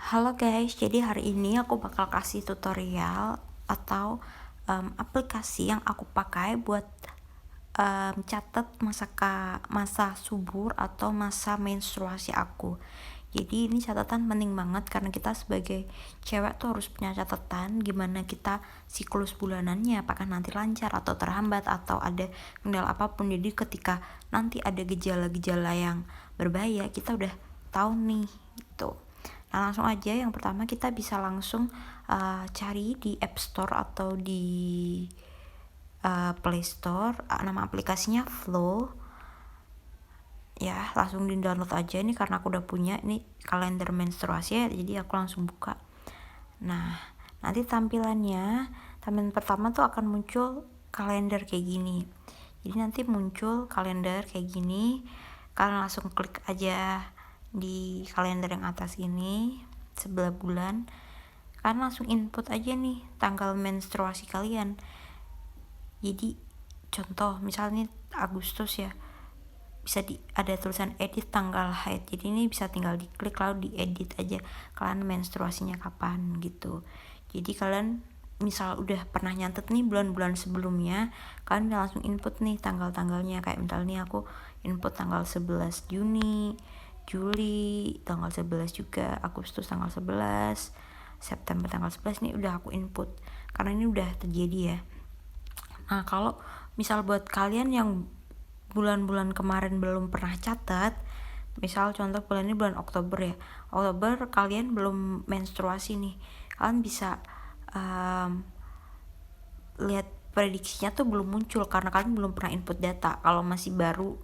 Halo guys, jadi hari ini aku bakal kasih tutorial atau aplikasi yang aku pakai buat catat masa subur atau masa menstruasi aku. Jadi ini catatan penting banget karena kita sebagai cewek tuh harus punya catatan gimana kita siklus bulanannya, apakah nanti lancar atau terhambat atau ada kendala apapun. Jadi ketika nanti ada gejala-gejala yang berbahaya, kita udah tahu nih gitu. Nah, langsung aja yang pertama kita bisa langsung cari di App Store atau di Play Store. Nama aplikasinya Flow. Ya, langsung di download aja ini karena aku udah punya ini kalender menstruasi ya, jadi aku langsung buka. Nah, nanti tampilan pertama tuh akan muncul kalender kayak gini. Jadi nanti muncul kalender kayak gini, kalian langsung klik aja di kalender yang atas ini sebelah bulan. Kalian langsung input aja nih tanggal menstruasi kalian. Jadi contoh misalnya Agustus ya, bisa ada tulisan edit tanggal haid, jadi ini bisa tinggal diklik lalu diedit aja kalian menstruasinya kapan gitu. Jadi kalian misal udah pernah nyatet nih bulan-bulan sebelumnya, kalian langsung input nih tanggal-tanggalnya, kayak misalnya aku input tanggal 11 Juni, Juli tanggal 11 juga, Agustus tanggal 11, September tanggal 11, nih udah aku input karena ini udah terjadi ya. Nah, kalau misal buat kalian yang bulan-bulan kemarin belum pernah catat, misal contoh bulan ini bulan Oktober ya, Oktober kalian belum menstruasi nih, kalian bisa lihat prediksinya tuh belum muncul karena kalian belum pernah input data. Kalau masih baru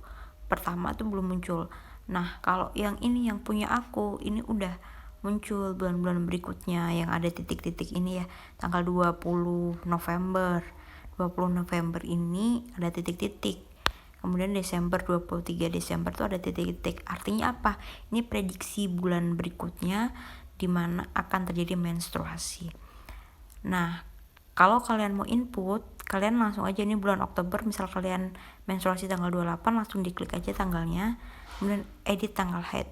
pertama tuh belum muncul. Nah, kalau yang ini yang punya aku ini udah muncul bulan-bulan berikutnya yang ada titik-titik ini ya, tanggal 20 November 20 November ini ada titik-titik, kemudian Desember 23 Desember tuh ada titik-titik. Artinya apa? Ini prediksi bulan berikutnya dimana akan terjadi menstruasi. Nah, kalau kalian mau input, kalian langsung aja nih bulan Oktober, misal kalian menstruasi tanggal 28, langsung diklik aja tanggalnya, kemudian edit tanggal haid.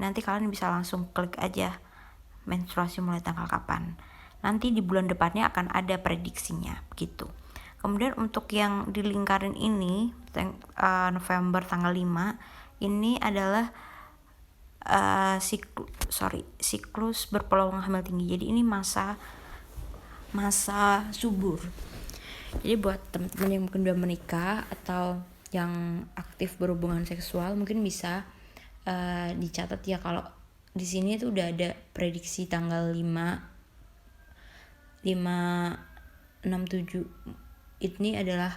Nanti kalian bisa langsung klik aja menstruasi mulai tanggal kapan. Nanti di bulan depannya akan ada prediksinya gitu. Kemudian untuk yang di lingkaran ini November tanggal 5 ini adalah siklus berpeluang hamil tinggi. Jadi ini masa subur. Jadi buat teman-teman yang mungkin udah menikah atau yang aktif berhubungan seksual mungkin bisa dicatat ya, kalau di sini tuh udah ada prediksi tanggal 5, 6, 7 ini adalah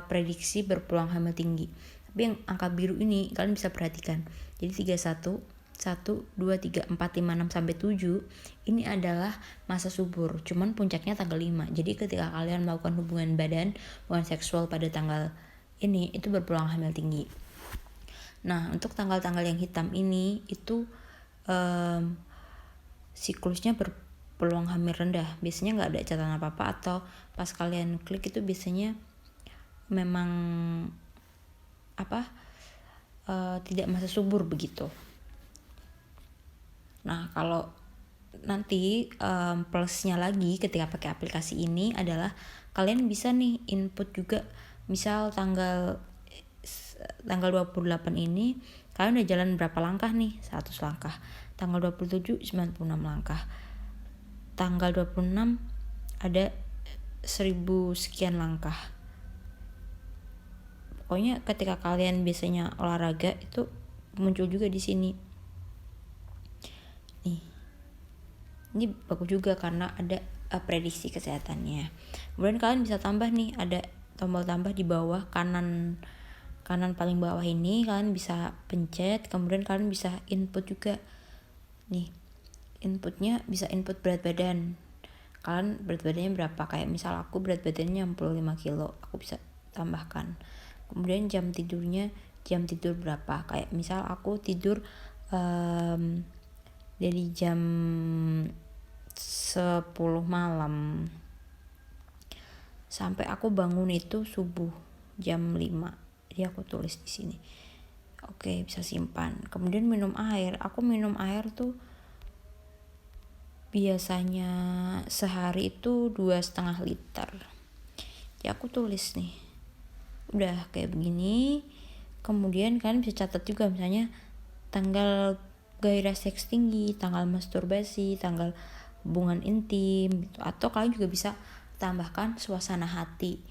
prediksi berpeluang hamil tinggi. Tapi yang angka biru ini kalian bisa perhatikan. Jadi 31, 1, 2, 3, 4, 5, 6 sampai 7 ini adalah masa subur. Cuman puncaknya tanggal 5. Jadi ketika kalian melakukan hubungan seksual pada tanggal ini itu berpeluang hamil tinggi. Nah, untuk tanggal-tanggal yang hitam ini itu siklusnya berpeluang hamil rendah. Biasanya nggak ada catatan apa-apa, atau pas kalian klik itu biasanya memang tidak masa subur begitu. Nah, kalau nanti plusnya lagi ketika pakai aplikasi ini adalah kalian bisa nih input juga, misal tanggal 28 ini kalian udah jalan berapa langkah nih, 100 langkah. Tanggal 27 96 langkah. Tanggal 26 ada 1000 sekian langkah. Pokoknya ketika kalian biasanya olahraga itu muncul juga di sini. Nih. Ini bagus juga karena ada prediksi kesehatannya. Kemudian kalian bisa tambah nih, ada tombol tambah di bawah kanan paling bawah ini, kalian bisa pencet, kemudian kalian bisa input juga. Nih, inputnya bisa input berat badan. Kalian berat badannya berapa? Kayak misal aku berat badannya 65 kilo, aku bisa tambahkan. Kemudian jam tidur berapa? Kayak misal aku tidur dari jam 10 malam sampai aku bangun itu subuh jam 5. Jadi aku tulis di sini. Oke, bisa simpan. Kemudian minum air. Aku minum air tuh biasanya sehari itu 2,5 liter. Ya aku tulis nih, udah kayak begini. Kemudian kalian bisa catat juga misalnya tanggal gairah seks tinggi, tanggal masturbasi, tanggal hubungan intim gitu. Atau kalian juga bisa tambahkan suasana hati.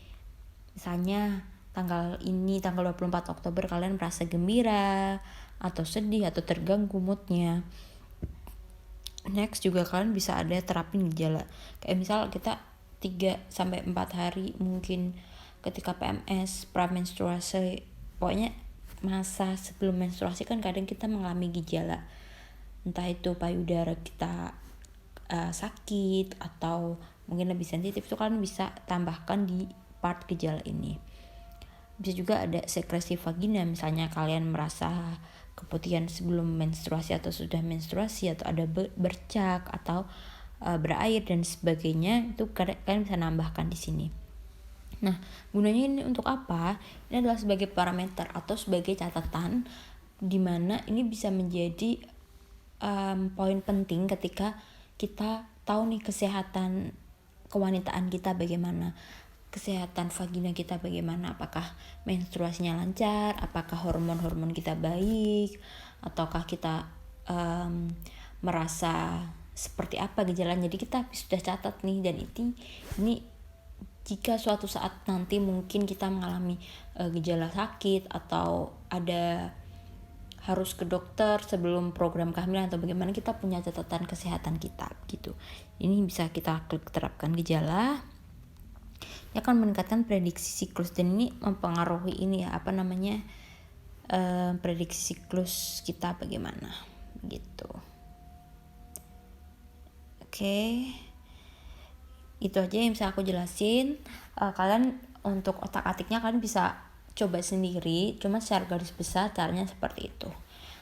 Misalnya tanggal 24 Oktober kalian merasa gembira atau sedih atau terganggu moodnya. Next juga kalian bisa ada terapin gejala. Kayak misal kita 3-4 hari mungkin ketika PMS, premenstruasi, pokoknya masa sebelum menstruasi kan kadang kita mengalami gejala. Entah itu payudara kita sakit atau mungkin lebih sensitif, itu kalian bisa tambahkan di part gejala ini. Bisa juga ada sekresi vagina, misalnya kalian merasa keputihan sebelum menstruasi atau sudah menstruasi, atau ada bercak atau berair dan sebagainya, itu kalian bisa nambahkan di sini. Nah, gunanya ini untuk apa? Ini adalah sebagai parameter atau sebagai catatan di mana ini bisa menjadi poin penting ketika kita tahu nih kesehatan kewanitaan kita bagaimana, kesehatan vagina kita bagaimana, apakah menstruasinya lancar, apakah hormon-hormon kita baik, ataukah kita merasa seperti apa gejalanya. Jadi kita sudah catat nih, dan ini jika suatu saat nanti mungkin kita mengalami gejala sakit atau ada harus ke dokter sebelum program kehamilan atau bagaimana, kita punya catatan kesehatan kita gitu. Ini bisa kita terapkan gejala. Ini akan meningkatkan prediksi siklus, dan ini mempengaruhi ini ya, prediksi siklus kita bagaimana gitu. Oke. Itu aja yang bisa aku jelasin. Kalian untuk otak-atiknya kalian bisa coba sendiri, cuma secara garis besar caranya seperti itu.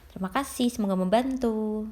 Terima kasih, semoga membantu.